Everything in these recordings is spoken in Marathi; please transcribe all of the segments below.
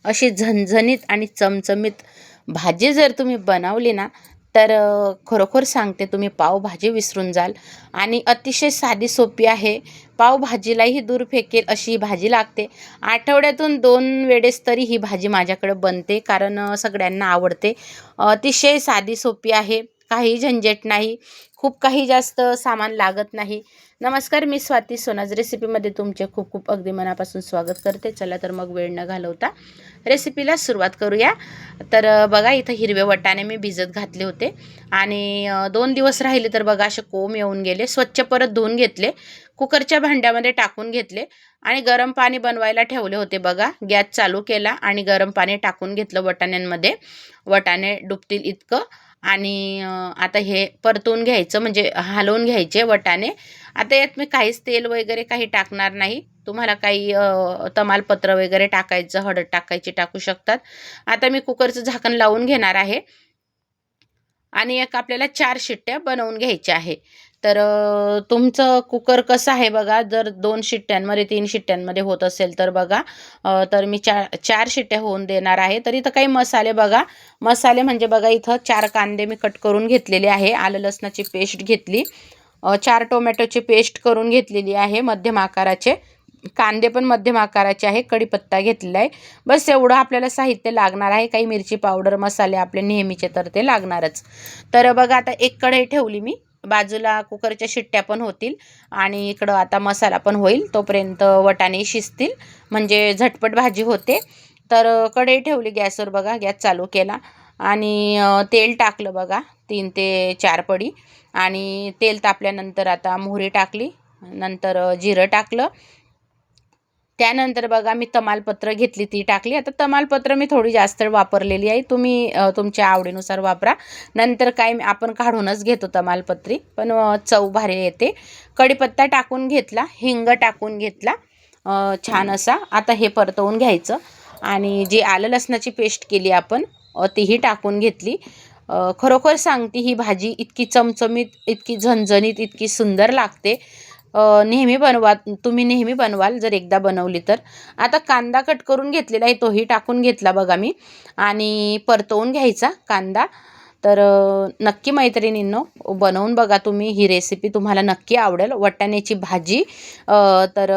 अशी झणझणीत आणि चमचमीत भाजी जर तुम्ही बनवली ना, तर खरोखर सांगते तुम्ही पावभाजी विसरून जाल. आणि अतिशय साधी सोपी आहे. पावभाजीलाही दूर फेकेल अशी ही भाजी लागते. आठवड्यातून 2 वेळेस तरी ही भाजी माझ्याकडे बनते, कारण सगळ्यांना आवडते. अतिशय साधी सोपी आहे. काही झंझट नाही. खूप काही जास्त सामान लागत नाही. नमस्कार, मी स्वाती सोनाज रेसिपीमध्ये तुमचे खूप खूप अगदी मनापासून स्वागत करते. चला तर मग वेळ न घालवता रेसिपीला सुरुवात करूया. तर बघा, इथं हिरवे वाटाणे मी भिजत घातले होते आणि 2 दिवस राहिले तर बघा असे कोंब येऊन गेले. स्वच्छ परत धुवून घेतले, कुकरच्या भांड्यामध्ये टाकून घेतले आणि गरम पाणी बनवायला ठेवले होते. बघा, गॅस चालू केला आणि गरम पाणी टाकून घेतलं वाटाण्यांमध्ये, वाटाणे डुबतील इतकं. आणि आता हे परतून घ्यायचं, म्हणजे हलवून घ्यायचे वाटाणे. आता यात मी काहीच तेल वगैरे काही टाकणार नाही. तुम्हाला काही तमालपत्र वगैरे टाकायचं, हळद टाकायची टाकू शकतात. आता मी कुकरचं झाकण लावून घेणार आहे आणि एक आपल्याला 4 शिट्ट्या बनवून घ्यायच्या आहे. तर तुमचं कुकर कसं आहे बघा. जर 2 शिट्ट्यांमध्ये 3 शिट्ट्यांमध्ये होत असेल तर बघा, तर मी 4 शिट्ट्या होऊन देणार आहे. तर इथं काही मसाले बघा. मसाले म्हणजे बघा, इथं 4 कांदे मी कट करून घेतलेले आहे. आलं लसणाची पेस्ट घेतली. 4 टोमॅटोची पेस्ट करून घेतलेली आहे मध्यम आकाराचे. कांदे पण मध्यम आकाराचे आहे. कढीपत्ता घेतलेला आहे. बस एवढं आपल्याला साहित्य लागणार आहे. काही मिरची पावडर, मसाले आपले नेहमीचे तर ते लागणारच. तर बघा, आता एक कढई ठेवली मी बाजूला. कुकरच्या शिट्ट्या पण होतील आणि इकडं आता मसाला पण होईल. तोपर्यंत वटाणे शिजतील, म्हणजे झटपट भाजी होते. तर कढई ठेवली गॅसवर. बघा, गॅस चालू केला आणि तेल टाकलं बघा, 3 ते 4 पडी. आणि तेल तापल्यानंतर आता मोहरी टाकली, नंतर जिरं टाकलं. त्यानंतर बघा, मी तमालपत्र घेतली, ती टाकली. आता तमालपत्र मी थोडी जास्त वापरलेली आहे. तुम्ही तुमच्या आवडीनुसार वापरा. नंतर काय आपण काढूनच घेतो तमालपत्री, पण चव भारी येते. कढीपत्ता टाकून घेतला, हिंग टाकून घेतला छान असा. आता हे परतवून घ्यायचं आणि जी आलं लसणाची पेस्ट केली आपण, तीही टाकून घेतली. खरोखर सांगते, ही भाजी इतकी चमचमीत, इतकी झणझणीत, इतकी सुंदर लागते. नेहमी बनवा, तुम्ही नेहमी बनवाल जर एकदा बनवली तर. आता कांदा कट करून घेतलेला आहे, तोही टाकून घेतला बघा मी आणि परतवून घ्यायचा कांदा. तर नक्की मैत्रिणींनो, बनवून बघा तुम्ही. ही रेसिपी तुम्हाला नक्की आवडेल. वाटाण्याची भाजी. तर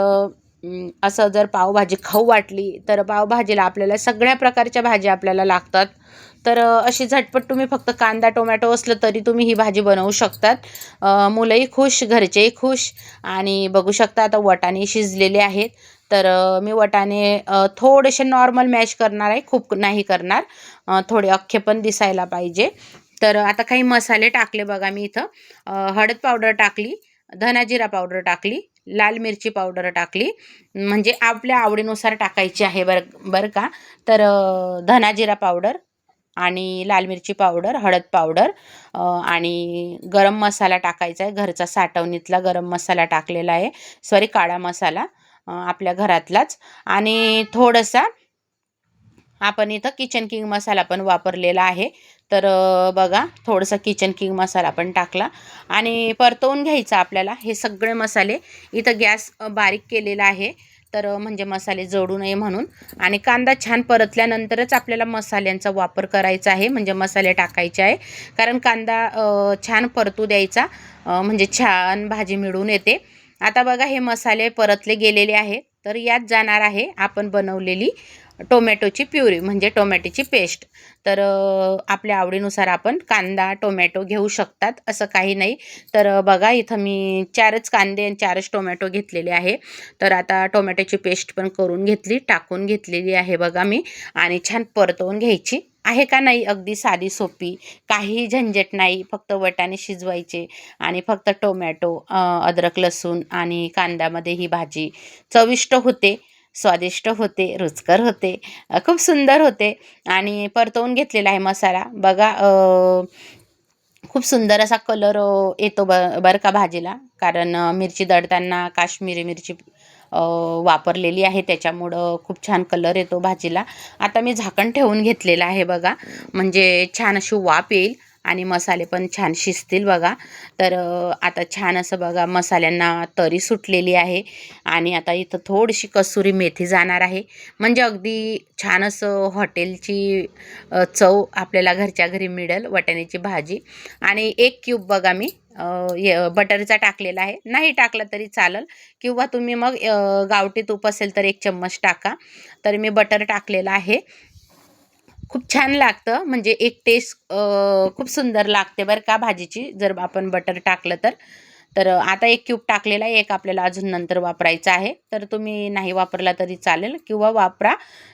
असं जर पावभाजी खाऊ वाटली तर पावभाजीला आपल्याला सगळ्या प्रकारच्या भाज्या आपल्याला लागतात. तर अशी झटपट तुम्ही फक्त कांदा टोमॅटो असलं तरी तुम्ही ही भाजी बनवू शकतात. मुलंही खुश, घरचेही खुश. आणि बघू शकता आता वाटाणे शिजलेले आहेत. तर मी वाटाणे थोडेसे नॉर्मल मॅश करणार आहे, खूप नाही करणार. थोडे अख्खे पण दिसायला पाहिजे. तर आता काही मसाले टाकले बघा मी इथं. हळद पावडर टाकली, धना जिरा पावडर टाकली, लाल मिरची पावडर टाकली, म्हणजे आपल्या आवडीनुसार टाकायची आहे बरं का. तर धना जिरा पावडर आणि लाल मिरची पावडर, हळद पावडर आणि गरम मसाला टाकायचा आहे. घरचा साठवणीतला गरम मसाला टाकलेला आहे. सॉरी, काळा मसाला आपल्या घरातलाच. आणि थोडासा आपण इथं किचन किंग मसाला पण वापरलेला आहे. तर बघा, थोडासा किचन किंग मसाला पण टाकला आणि परतवून घ्यायचा आपल्याला हे सगळे मसाले. इथं गॅस बारीक केलेला आहे, तर म्हणजे मसाले जळू नये म्हणून. आणि कांदा छान परतल्यानंतरच आपल्याला मसाल्यांचा वापर करायचा आहे, म्हणजे मसाले टाकायचे आहे. कारण कांदा छान परतू द्यायचा, म्हणजे छान भाजी मिळून येते. आता बघा, हे मसाले परतले गेलेले आहे. तर यात जाणार आहे आपण बनवलेली टोमॅटोची प्युरी, म्हणजे टोमॅटोची पेस्ट. तर आपल्या आवडीनुसार आपण कांदा टोमॅटो घेऊ शकतात, असं काही नाही. तर बघा, इथं मी 4च कांदे आणि 4च टोमॅटो घेतलेले आहे. तर आता टोमॅटोची पेस्ट पण करून घेतली, टाकून घेतलेली आहे बघा मी. आणि छान परतवून घ्यायची आहे. का नाही, अगदी साधी सोपी, काही झंझट नाही. फक्त वाटाणे शिजवायचे आणि फक्त टोमॅटो, अद्रक लसूण आणि कांद्यामध्ये ही भाजी चविष्ट होते, स्वादिष्ट होते, रुचकर होते, खूप सुंदर होते. आणि परतवून घेतलेला आहे मसाला बघा. खूप सुंदर असा कलर येतो बरं का भाजीला, कारण मिरची दळताना काश्मीरी मिरची वापरलेली आहे, त्याच्यामुळं खूप छान कलर येतो भाजीला. आता मी झाकण ठेवून घेतलेलं आहे बघा, म्हणजे छान अशी वाफ येईल आणि मसाले पण छान शिजतील बघा. तर आता छान असं बघा मसाल्यांना तरी सुटलेली आहे आणि आता इथं थोडीशी कसुरी मेथी जाणार आहे, म्हणजे अगदी छान असं हॉटेलची चव आपल्याला घरच्या घरी मिळेल वाटाण्याची भाजी. आणि 1 क्यूब बघा मी बटरचा टाकलेला आहे, नाही टाकला तरी चालेल किंवा तुम्ही मग गावठी तूप असेल तर 1 चम्मच टाका. तर मी बटर टाकलेला आहे. खूप छान लागतं, म्हणजे एक टेस्ट खूप सुंदर लागते बरं का भाजीची जर आपण बटर टाकलं तर. तर आता 1 क्यूब टाकलेला आहे, एक आपल्याला अजून नंतर वापरायचा आहे. तर तुम्ही नाही वापरला तरी चालेल किंवा वापरा,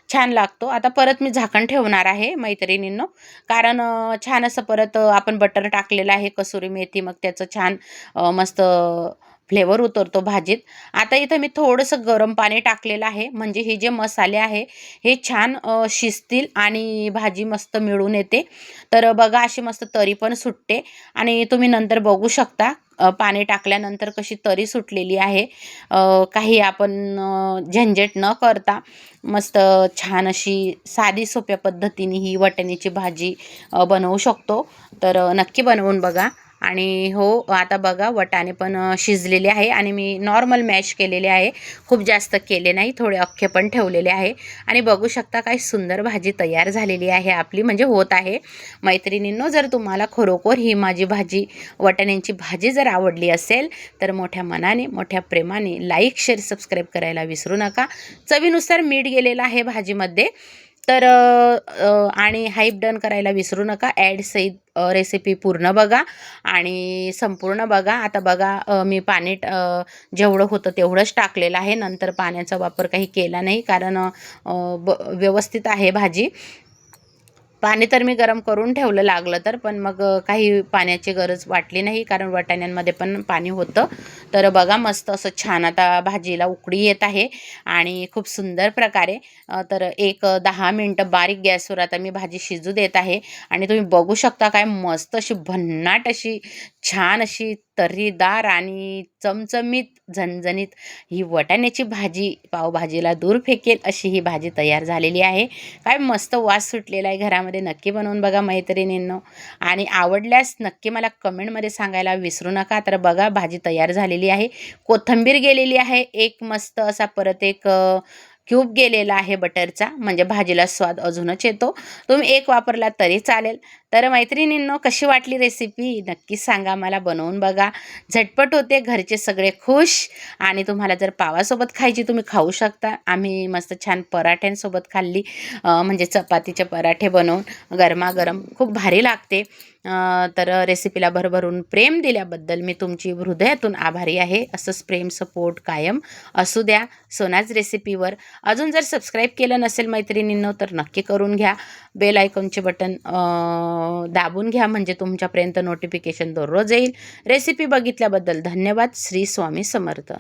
छान लागतो. आता परत मी झाकण ठेवणार आहे मैत्रिणींनो, कारण छान असं परत आपण बटर टाकलेलं आहे, कसुरी मेथी, मग त्याचं छान मस्त फ्लेवर उतरतो भाजीत. आता इथं मी थोडंसं गरम पाणी टाकलेलं आहे, म्हणजे हे जे मसाले आहे हे छान शिजतील आणि भाजी मस्त मिळून येते. तर बघा अशी मस्त तरी पण सुटते आणि तुम्ही नंतर बघू शकता पाणी टाकल्यानंतर कशी तरी सुटलेली आहे. काही आपण झंझट न करता मस्त छान अशी साधी सोप्या पद्धतीने ही वाटाण्याची भाजी बनवू शकतो. तर नक्की बनवून बघा. आणि हो, आता बघा वाटाणे पण शिजलेले आहे आणि मी नॉर्मल मॅश केलेले आहे, खूप जास्त केले नाही, थोडे अख्खे पण ठेवलेले आहे. आणि बघू शकता काय सुंदर भाजी तयार झालेली आहे आपली, म्हणजे होत आहे. मैत्रिणींनो, जर तुम्हाला खरोखर ही माझी भाजी वाटाण्यांची भाजी जर आवडली असेल तर मोठ्या मनाने मोठ्या प्रेमाने लाईक शेअर सबस्क्राईब करायला विसरू नका. चवीनुसार मीठ गेलेलं आहे भाजीमध्ये. तर आणि हाईप डन करायला विसरू नका. ॲड सहित रेसिपी पूर्ण बघा आणि संपूर्ण बघा. आता बघा मी पाणी जेवढं होतं तेवढंच टाकलेलं आहे, नंतर पाण्याचा वापर काही केला नाही, कारण व्यवस्थित आहे भाजी. पाणी तर मी गरम करून ठेवलं लागलं तर, पण मग काही पाण्याची गरज वाटली नाही, कारण वाटाण्यांमध्ये पण पाणी होतं. तर बघा मस्त असं छान आता भाजीला उकळी येत आहे आणि खूप सुंदर प्रकारे तर एक 10 मिनटं बारीक गॅसवर आता मी भाजी शिजू देत आहे. आणि तुम्ही बघू शकता काय मस्त अशी भन्नाट अशी छान अशी तर्रीदार आणि चमचमीत झणझणीत ही वाटाण्याची भाजी पावभाजीला दूर फेकेल अशी ही भाजी तयार झालेली आहे. काय मस्त वास सुटलेला आहे घरामध्ये. नक्की बनवून बघा मैत्रिणींनो, आणि आवडल्यास नक्की मला कमेंटमध्ये सांगायला विसरू नका. तर बघा भाजी तयार झालेली आहे, कोथिंबीर गेलेली आहे, एक मस्त असा परत एक क्यूब गेलेला आहे बटरचा, म्हणजे भाजीला स्वाद अजूनच येतो. तुम्ही एक वापरला तरी चालेल. तर मैत्रिणींनो, कशी वाटली रेसिपी नक्की सांगा मला. बनवून बघा, झटपट होते, घरचे सगळे खुश. आणि तुम्हाला जर पावासोबत खायची तुम्ही खाऊ शकता. आम्ही मस्त छान पराठ्यांसोबत खाल्ली, म्हणजे चपातीचे पराठे बनवून गरमागरम, खूप भारी लागते. तर रेसिपीला भरभरून प्रेम दिल्याबद्दल मी तुमची हृदयातून आभारी आहे. असंच प्रेम सपोर्ट कायम असू द्या सोनाज रेसिपीवर. अजून जर सबस्क्राईब केलं नसेल मैत्रिणींनो तर नक्की करून घ्या. बेल आयकॉनचे बटन दाबून घ्या, म्हणजे तुमच्यापर्यंत नोटिफिकेशन दररोज येईल. रेसिपी बघितल्याबद्दल धन्यवाद. श्री स्वामी समर्थ.